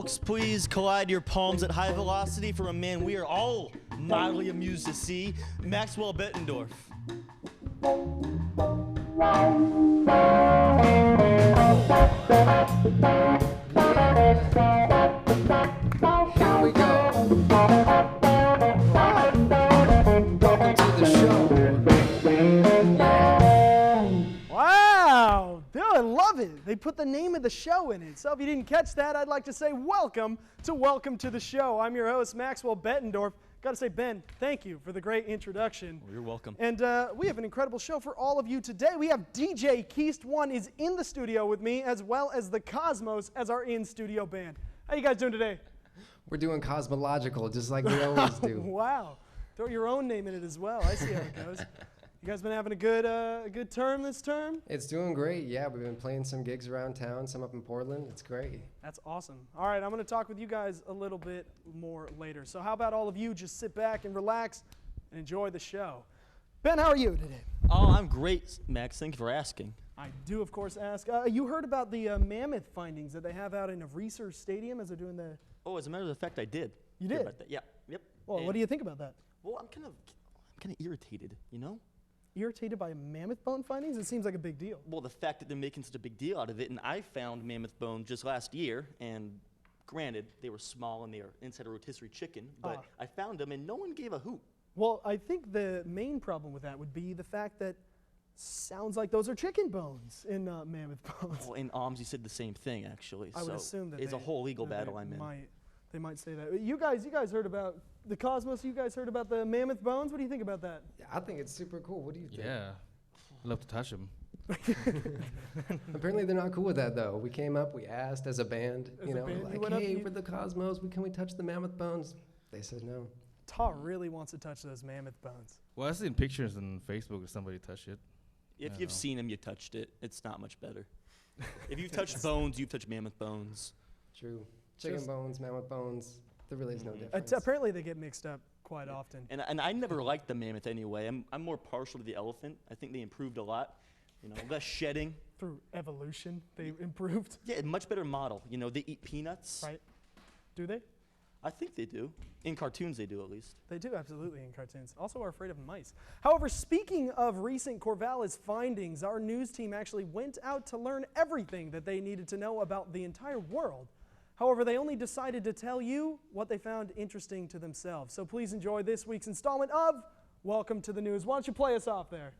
folks, please collide your palms at high velocity for a man we are all mildly amused to see, Maxwell Bettendorf. Here we go. Welcome to the show. Wow, dude, I love it. They put the name of the show in it. So if you didn't catch that, I'd like to say welcome to the show. I'm your host, Maxwell Bettendorf. Got to say, Ben, thank you for the great introduction. Well, you're welcome. And we have an incredible show for all of you today. We have DJ Keist One is in the studio with me, as well as the Kosmos as our in-studio band. How you guys doing today? We're doing cosmological, just like we always do. Wow. Throw your own name in it as well. I see how it goes. You guys been having a good term this term? It's doing great, yeah. We've been playing some gigs around town, some up in Portland. It's great. That's awesome. All right, I'm going to talk with you guys a little bit more later. So how about all of you just sit back and relax and enjoy the show. Ben, how are you today? Oh, I'm great, Max. Thank you for asking. I do, of course, ask. You heard about the mammoth findings that they have out in a research stadium as they're doing the... Oh, as a matter of fact, I did. You hear did? about that. Yeah, yep. Well, And- what do you think about that? Well, I'm kind of irritated, you know? Irritated by mammoth bone findings? It seems like a big deal. Well, the fact that they're making such a big deal out of it, and I found mammoth bone just last year, and granted, they were small and they are inside a rotisserie chicken, but I found them and no one gave a hoot. Well, I think the main problem with that would be the fact that sounds like those are chicken bones in mammoth bones. Well, in Alms, you said the same thing, actually. I would assume that it's a whole legal battle I'm in. They might say that. You guys heard about the Kosmos? You guys heard about the mammoth bones? What do you think about that? Yeah, I think it's super cool. What do you think? Yeah, I'd love to touch them. Apparently they're not cool with that, though. We came up, we asked as a band, went up hey, and we're the Cosmos, can we touch the mammoth bones? They said no. Ta really wants to touch those mammoth bones. Well, I've seen pictures on Facebook of somebody touch it. If you've seen them, you touched it. It's not much better. If you've touched bones, you've touched mammoth bones. True. Chicken bones, mammoth bones, there really is no difference. Apparently they get mixed up quite often. And I never liked the mammoth anyway. I'm more partial to the elephant. I think they improved a lot. You know, less shedding. Through evolution, they improved. Yeah, much better model. You know, they eat peanuts. Right. Do they? I think they do. In cartoons, they do at least. They do, absolutely, in cartoons. Also are afraid of mice. However, speaking of recent Corvallis findings, our news team actually went out to learn everything that they needed to know about the entire world. However, they only decided to tell you what they found interesting to themselves. So please enjoy this week's installment of Welcome to the News. Why don't you play us off there?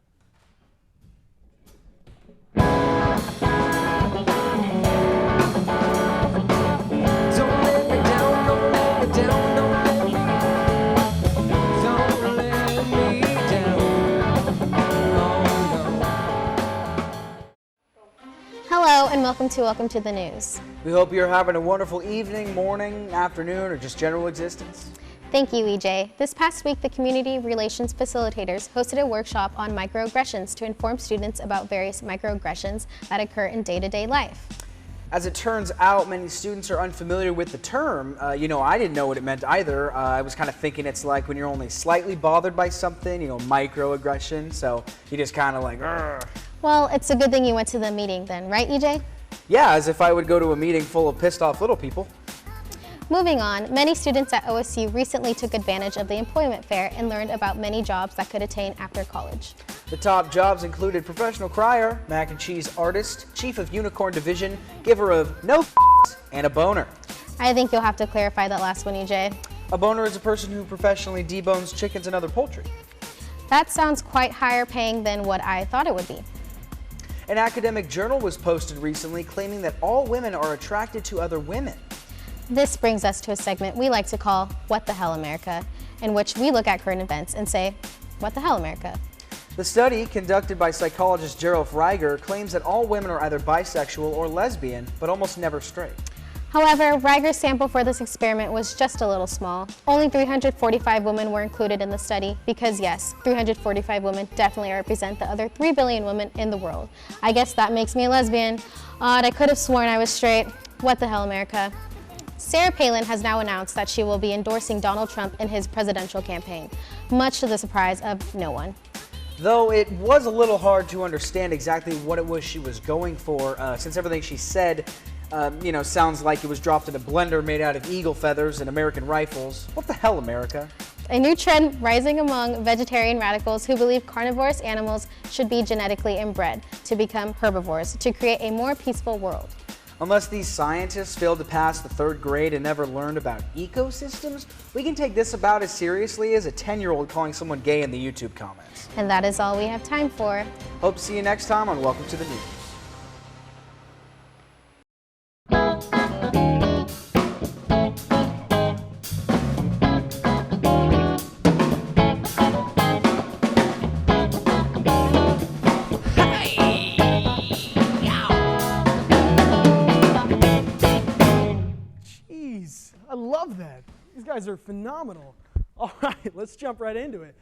Hello and welcome to the News. We hope you're having a wonderful evening, morning, afternoon, or just general existence. Thank you, EJ. This past week, the Community Relations Facilitators hosted a workshop on microaggressions to inform students about various microaggressions that occur in day-to-day life. As it turns out, many students are unfamiliar with the term. I didn't know what it meant either. I was kind of thinking it's like when you're only slightly bothered by something, microaggression. So you just kind of like, Argh. Well, it's a good thing you went to the meeting then, right, EJ? Yeah, as if I would go to a meeting full of pissed off little people. Moving on, many students at OSU recently took advantage of the employment fair and learned about many jobs that could attain after college. The top jobs included professional crier, mac and cheese artist, chief of unicorn division, giver of no and a boner. I think you'll have to clarify that last one, EJ. A boner is a person who professionally debones chickens and other poultry. That sounds quite higher paying than what I thought it would be. An academic journal was posted recently claiming that all women are attracted to other women. This brings us to a segment we like to call What the Hell America, in which we look at current events and say, what the hell America? The study, conducted by psychologist Gerald Reiger, claims that all women are either bisexual or lesbian, but almost never straight. However, Reiger's sample for this experiment was just a little small. Only 345 women were included in the study because yes, 345 women definitely represent the other 3 billion women in the world. I guess that makes me a lesbian. Odd, I could have sworn I was straight. What the hell, America? Sarah Palin has now announced that she will be endorsing Donald Trump in his presidential campaign, much to the surprise of no one. Though it was a little hard to understand exactly what it was she was going for, since everything she said Sounds like it was dropped in a blender made out of eagle feathers and American rifles. What the hell, America? A new trend rising among vegetarian radicals who believe carnivorous animals should be genetically inbred to become herbivores to create a more peaceful world. Unless these scientists failed to pass the 3rd grade and never learned about ecosystems, we can take this about as seriously as a 10-year-old calling someone gay in the YouTube comments. And that is all we have time for. Hope to see you next time on Welcome to the News. Jeez, I love that. These guys are phenomenal. All right, let's jump right into it.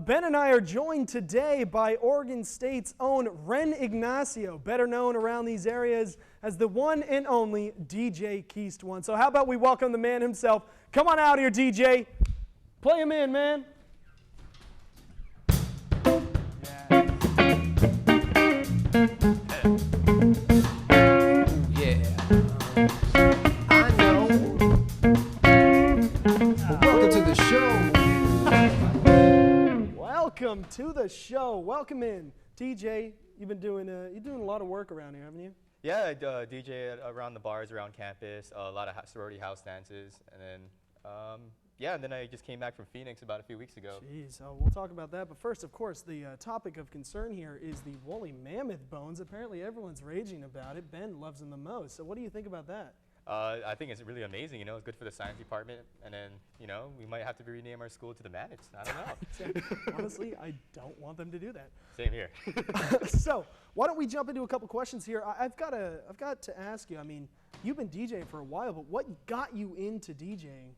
Ben and I are joined today by Oregon State's own Ren Ignacio, better known around these areas as the one and only DJ Keast One. So how about we welcome the man himself. Come on out here, DJ. Play him in, man. Welcome to the show. Welcome in, DJ. You've been doing you're doing a lot of work around here, haven't you? Yeah, I DJ around the bars around campus, a lot of sorority house dances, and then and then I just came back from Phoenix about a few weeks ago. Jeez, we'll talk about that. But first, of course, the topic of concern here is the woolly mammoth bones. Apparently, everyone's raging about it. Ben loves them the most. So, what do you think about that? I think it's really amazing. It's good for the science department, and then we might have to rename our school to the Mammoths. I don't know. Honestly, I don't want them to do that. Same here. So, why don't we jump into a couple questions here? I've got to ask you. I mean, you've been DJing for a while, but what got you into DJing?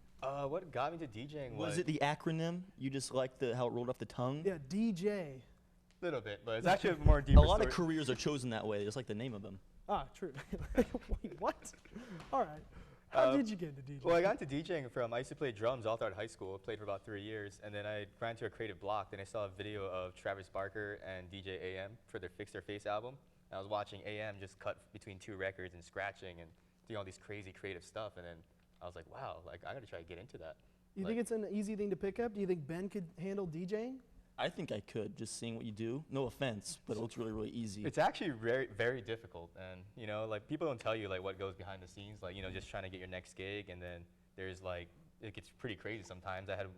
What got me to DJing Was it the acronym? You just liked how it rolled off the tongue? Yeah, DJ. A little bit, but it's actually a more deeper A lot story. of careers are chosen that way, just like the name of them. Ah, true. Wait, what? All right. How did you get into DJing? Well, I got into DJing I used to play drums all throughout high school. I played for about 3 years, and then I ran to a creative block. Then I saw a video of Travis Barker and DJ AM for their Fix Their Face album. And I was watching AM just cut between 2 records and scratching and doing all these crazy creative stuff. And then I was like, wow, I got to try to get into that. You think it's an easy thing to pick up? Do you think Ben could handle DJing? I think I could, just seeing what you do. No offense, but it looks really, really easy. It's actually very, very difficult, and people don't tell you what goes behind the scenes, just trying to get your next gig, and then there's it gets pretty crazy sometimes. I had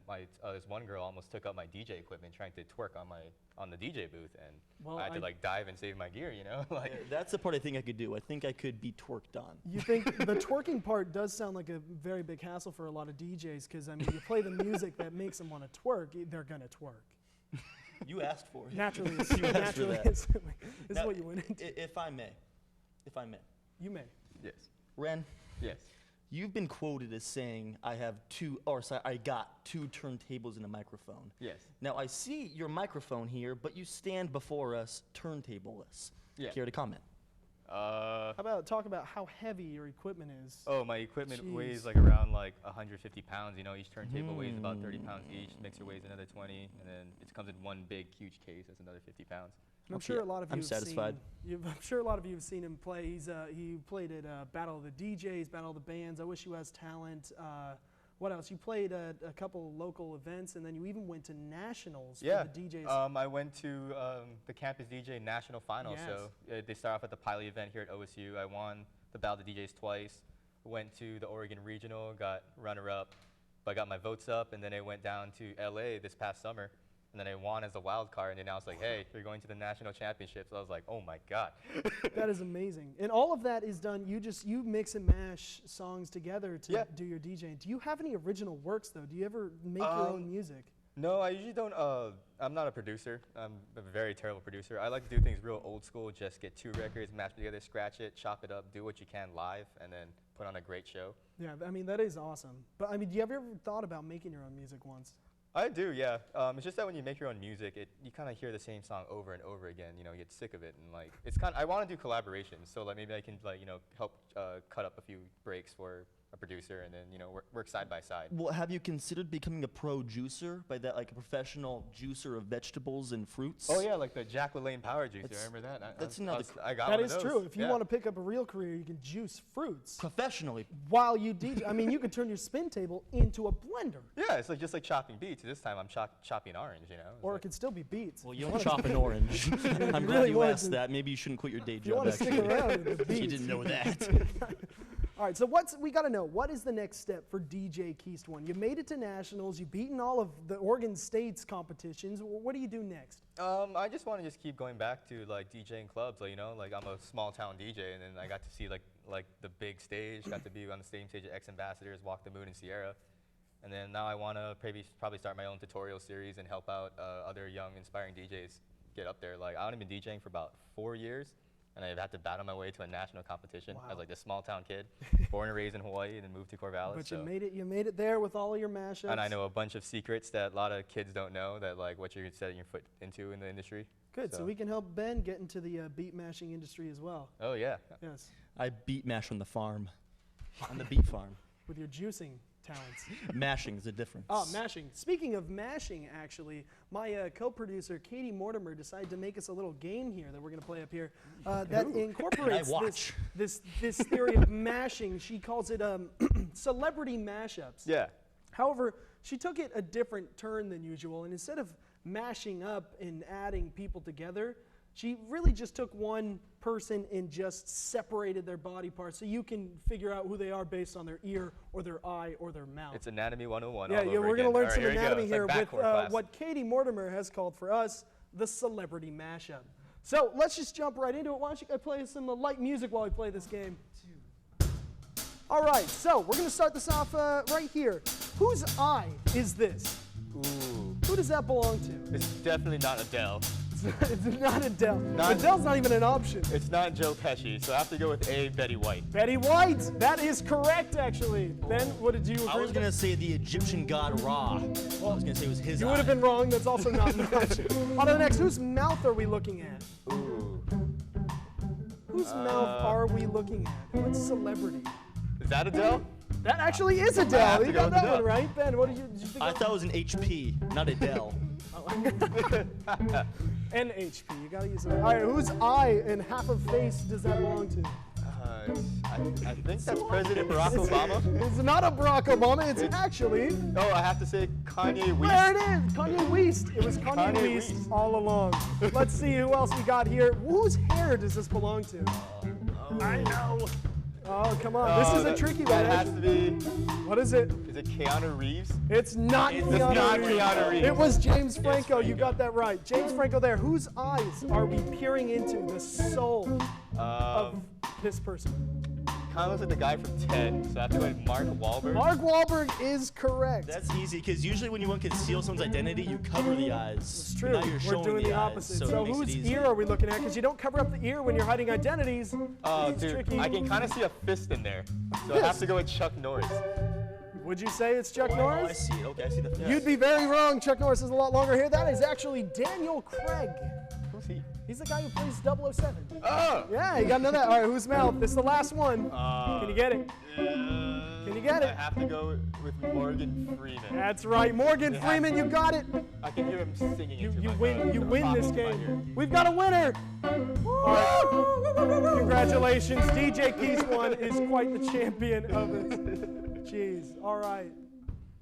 this one girl almost took up my DJ equipment trying to twerk on the DJ booth, and I had to dive and save my gear, Yeah, that's the part I think I could do. I think I could be twerked on. You think the twerking part does sound like a very big hassle for a lot of DJs, because I mean, you play the music that makes them want to twerk, they're gonna twerk. You asked for it. Naturally, naturally, this is what you went into. If I may. You may. Yes. Ren, Yes. you've been quoted as saying, I got 2 turntables and a microphone. Yes. Now, I see your microphone here, but you stand before us turntable-less. Yeah. Care to comment? How about talk about how heavy your equipment is? Oh, my equipment Jeez. weighs around 150 pounds. Each turntable weighs about 30 pounds each. Mixer weighs another 20, and then it comes in one big, huge case. That's another 50 pounds. I'm sure a lot of you I'm have satisfied. I'm sure a lot of you have seen him play. He played at Battle of the DJs, Battle of the Bands. I Wish You Has Talent. What else? You played at a couple local events, and then you even went to nationals for the DJs. I went to the Campus DJ National Finals. Yes. So they start off at the pilot event here at OSU. I won the Battle of the DJs twice. Went to the Oregon Regional, got runner-up, but I got my votes up, and then I went down to LA this past summer. And then I won as a wild card, and then I was like, hey, you're going to the national championships. So I was like, oh my God. That is amazing. And all of that is done, you mix and mash songs together to do your DJing. Do you have any original works, though? Do you ever make your own music? No, I usually don't. I'm not a producer. I'm a very terrible producer. I like to do things real old school, just get 2 records, mash them together, scratch it, chop it up, do what you can live, and then put on a great show. Yeah, I mean, that is awesome. But I mean, do you ever thought about making your own music once? I do, yeah. It's just that when you make your own music, you kind of hear the same song over and over again. You get sick of it, and it's kind. I want to do collaborations, so maybe I can help cut up a few breaks for a producer, and then work side by side. Well, have you considered becoming a pro juicer? By that, like a professional juicer of vegetables and fruits? Oh yeah, like the Jack LaLanne Power Juicer. Remember that? That's another. I got That one is of those. true. If you Yeah. want to pick up a real career, you can juice fruits Professionally. while you DJ. I mean, you could turn your spin table into a blender, Yeah, it's like just like chopping beets. This time I'm chopping orange. It's or it like- could still be beets. Well, you don't chop an orange. I'm glad really you wanted asked to- that. Maybe you shouldn't quit your day If you job. want to stick actually. around with the beets. You didn't know that. All right, so we got to know, what is the next step for DJ Keast One? You made it to nationals. You've beaten all of the Oregon State's competitions. What do you do next? I just want to just keep going back to like DJing clubs. Like like I'm a small town DJ, and then I got to see like the big stage. Got to be on the same stage at X Ambassadors, Walk the Moon, and Sierra. And then now I want to probably start my own tutorial series and help out other young, inspiring DJs get up there. Like, I've been DJing for about 4 years, and I've had to battle my way to a national competition as like a small town kid, born and raised in Hawaii, and then moved to Corvallis. But so. you made it there with all of your mashups. And I know a bunch of secrets that a lot of kids don't know, that like what you're setting your foot into in the industry. Good, so we can help Ben get into the beat mashing industry as well. Oh yeah. Yes, I beat mash on the farm, on the beet farm. with your juicing talents. Mashing is a difference. Oh, mashing. Speaking of mashing, actually, my co-producer, Katie Mortimer, decided to make us a little game here that we're going to play up here that incorporates watch? this theory of mashing. She calls it celebrity mashups. Yeah. However, she took it a different turn than usual, and instead of mashing up and adding people together, she really just took one person and just separated their body parts so you can figure out who they are based on their ear or their eye or their mouth. It's Anatomy 101 Yeah, all over we're going to again. learn All right, some here we go. anatomy It's here like with backcourt class. what Katie Mortimer has called for us the celebrity mashup. So let's just jump right into it. Why don't you guys play some light music while we play this game? All right, so we're going to start this off right here. Whose eye is this? Ooh. Who does that belong to? It's definitely not Adele. It's not Adele. Not- Adele's not even an option. It's not Joe Pesci, so I have to go with A, Betty White. Betty White. That is correct, actually. Ben, what did you agree I was with? going to say the Egyptian god Ra. I was going to say it was his You eye. would have been wrong. That's also not an option. On to the next. Whose mouth are we looking at? Ooh. Whose mouth are we looking at? What celebrity? Is that Adele? That actually is Adele. have to You go got with that Adele. one right, Ben. What did you think? I thought it was an HP, not Adele. NHP. You gotta use it. All right. Whose eye and half of face does that belong to? I think that's President Barack Obama. It's not a Barack Obama. It's actually. Oh, I have to say Kanye West. There it is. Kanye West. It was Kanye Kanye West West. all along. Let's see who else we got here. Whose hair does this belong to? I know. Oh, come on. This is a that- tricky one. That has to be. What is it? Is it Keanu Reeves? It's not It's Keanu not Reeves. Keanu Reeves. It was James Franco. You Franco. got that right. James Franco there. Whose eyes are we peering into? The soul of this person. Kind of looks like the guy from Ted, so I have to go with Mark Wahlberg. Mark Wahlberg is correct. That's easy, because usually when you want to conceal someone's identity, you cover the eyes. It's true. Now you're We're showing doing the eyes, opposite. so, So it makes it whose easy. ear are we looking at? Because you don't cover up the ear when you're hiding identities. Oh, It's dude, tricky. I can kind of see a fist in there, so I have to go with Chuck Norris. Would you say it's Chuck Oh, I Norris? see it. Okay, I see the fist. You'd be very wrong. Chuck Norris has a lot longer hair. That is actually Daniel Craig. Who's he? He's the guy who plays 007. Oh! Yeah, you gotta know that. All right, whose mouth? This is the last one. Can you get it? Can you get it? I have to go with Morgan Freeman. That's right, Morgan Freeman. You got it. I can hear him singing You into my win. You the win pop this into my game. ear. We've got a winner. All right. Congratulations, DJ Keast One is quite the champion of this. Jeez. All right.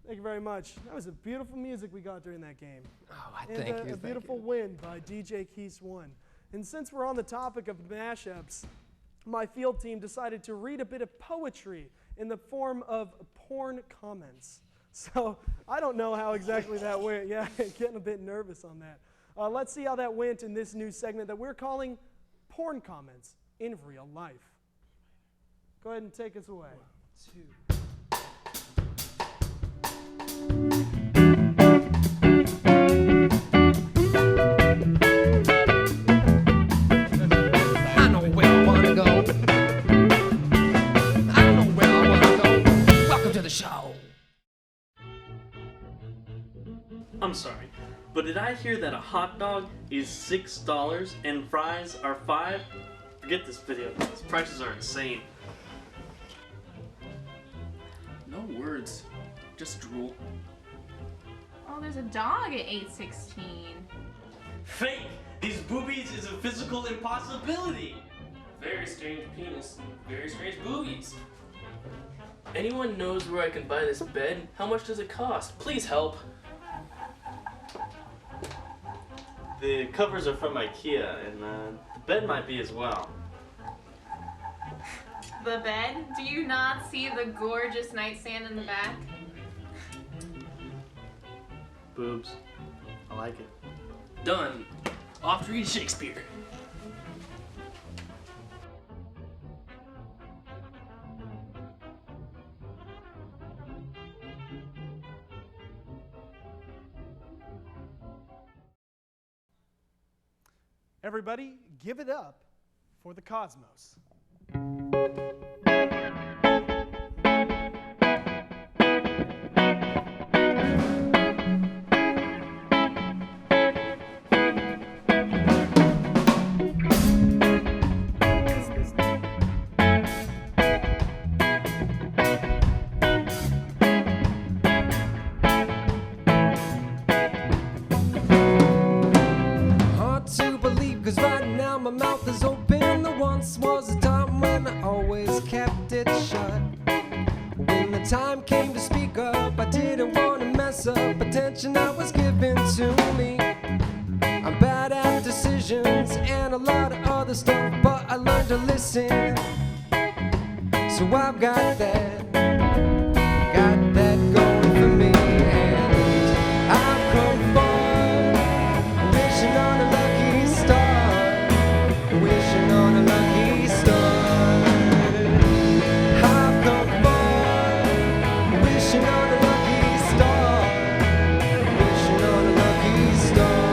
Thank you very much. That was a beautiful music we got during that game. Oh, I And thank a you. beautiful win by DJ Keast One. And since we're on the topic of mashups, my field team decided to read a bit of poetry in the form of porn comments. So I don't know how exactly that went. Yeah, getting a bit nervous on that. Let's see how that went in this new segment that we're calling Porn Comments in Real Life. Go ahead and take us away. 1, 2. I know where I wanna go. I know where I wanna go. Welcome to the show. I'm sorry, but did I hear that a hot dog is $6 and fries are $5? Forget this video. These prices are insane. words. Just drool. Oh, there's a dog at 816. Fake! These boobies is a physical impossibility! Very strange penis, very strange boobies. Anyone knows where I can buy this bed? How much does it cost? Please help. The covers are from IKEA, and the bed might be as well. The bed? Do you not see the gorgeous nightstand in the back? Boobs. I like it. Done. Off to read Shakespeare. Everybody, give it up for the Kosmos. Hard to believe, 'cause right now my mouth is open. There once was a time when I always kept it shut. When the time came to speak up, I didn't want to mess up attention that was given to me. I'm bad at decisions and a lot of other stuff, but I learned to listen. So I've got that going for me, and I've come far, wishing on a lucky star, wishing on a lucky star. I've come far, wishing on a lucky star, wishing on a lucky star.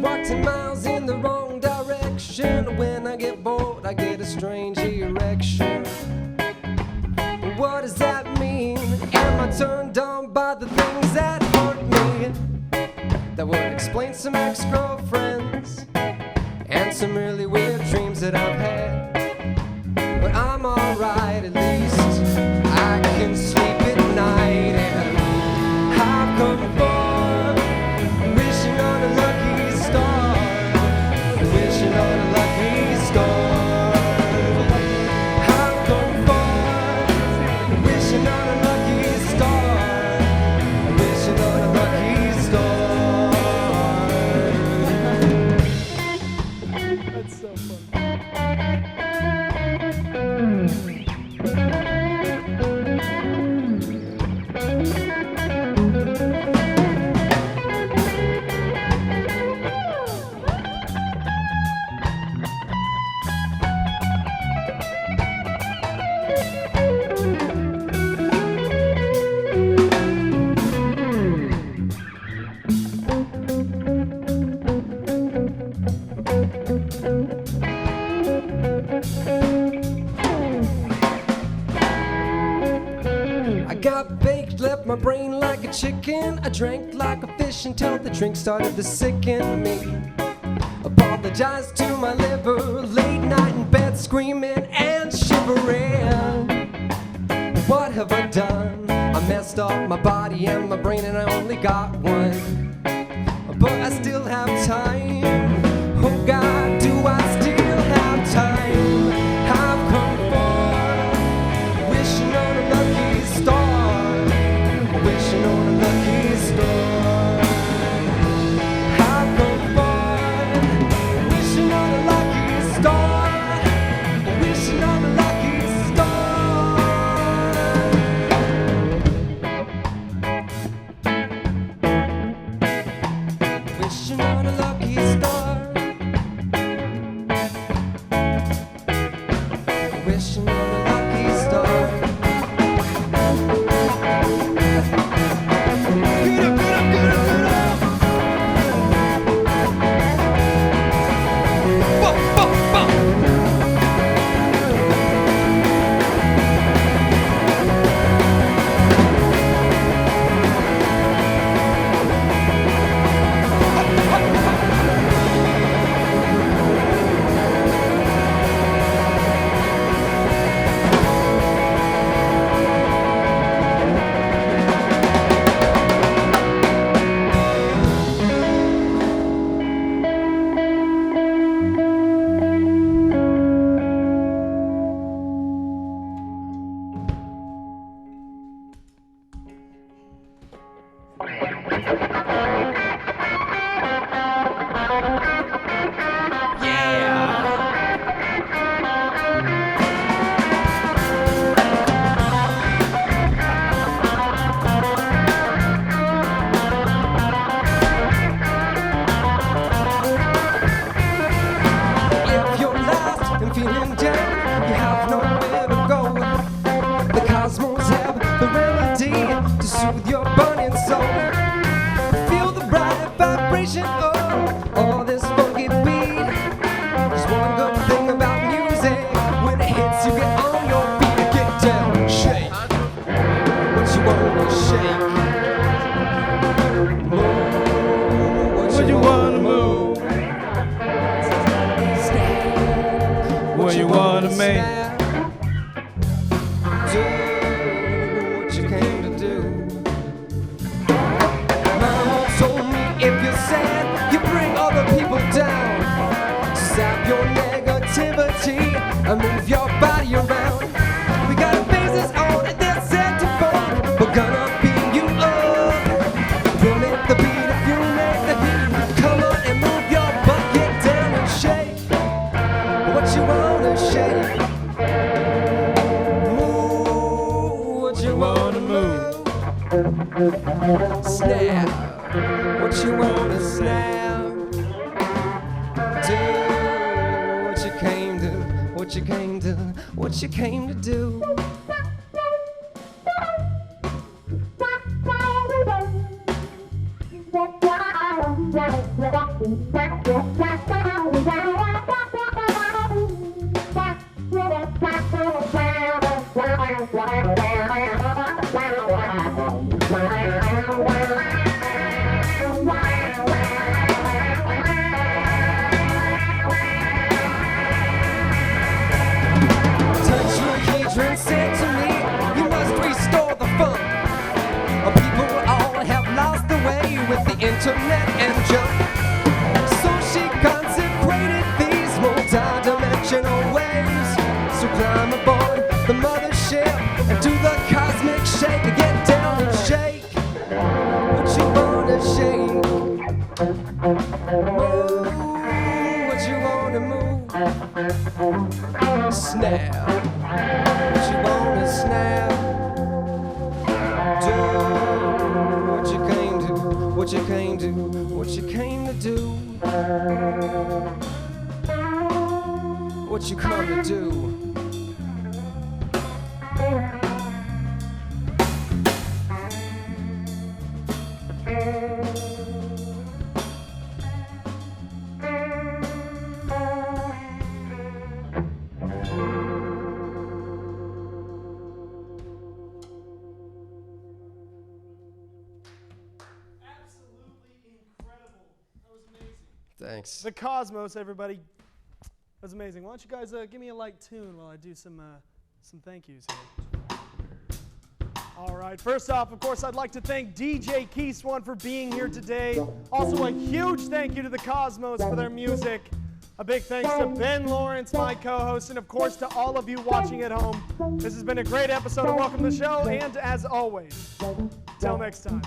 Walked 10 miles in the wrong direction. When I get bored, I get a strange erection. What does that mean? Am I turned on by the things that hurt me? That would explain some ex-girlfriends and some really weird dreams that I've had. But I'm alright, at least I can sleep at night. And I've come far, wishing on a lucky star, wishing on a lucky star. I've come far, wishing on a lucky star, wishing on a lucky star. That's so funny. I got baked, left my brain like a chicken. I drank like a fish until the drink started to sicken me. Apologized to my liver, late night in bed screaming and shivering. What have I done? I messed up my body and my brain, and I only got one. But I still have time. Oh God, do I still have time? I've come far, wishing on a lucky star, wishing on a lucky star. I've come far, wishing on a lucky star, wishing on a lucky star, wishing on a lucky star. sensation of all this funky beat. There's one good thing about music. When it hits, you get on your feet and get down and shake. What you wanna shake? Move. What you wanna move? Snap. What you wanna make? Do what you came to do. Mama told me if you're sad, you bring other people down. Stop your negativity and move your body around. We got faces on and they're set to fall. We're gonna beat you up. We'll make the beat if you make the heat. Come on and move your butt, get down and shake. What you wanna shake? Move. What you wanna move? Snap. What you wanna snap? Do what you came to, what you came to, what you came to do. Said to me, you must restore the fun. People all have lost the way with the internet and junk. So she consecrated these multi-dimensional waves. So climb aboard the mothership and do the cosmic shake and get down and shake. What you wanna shake? Move. What you wanna move? Snap. What you wanna snap? Do what you came to, what you came to, what you came to do. What you come to do. Thanks. The Kosmos, everybody. That was amazing. Why don't you guys give me a light tune while I do some thank yous here. All right. First off, of course, I'd like to thank DJ Keystone for being here today. Also, a huge thank you to the Kosmos for their music. A big thanks to Ben Lawrence, my co-host, and of course to all of you watching at home. This has been a great episode of Welcome to the Show, and as always, till next time.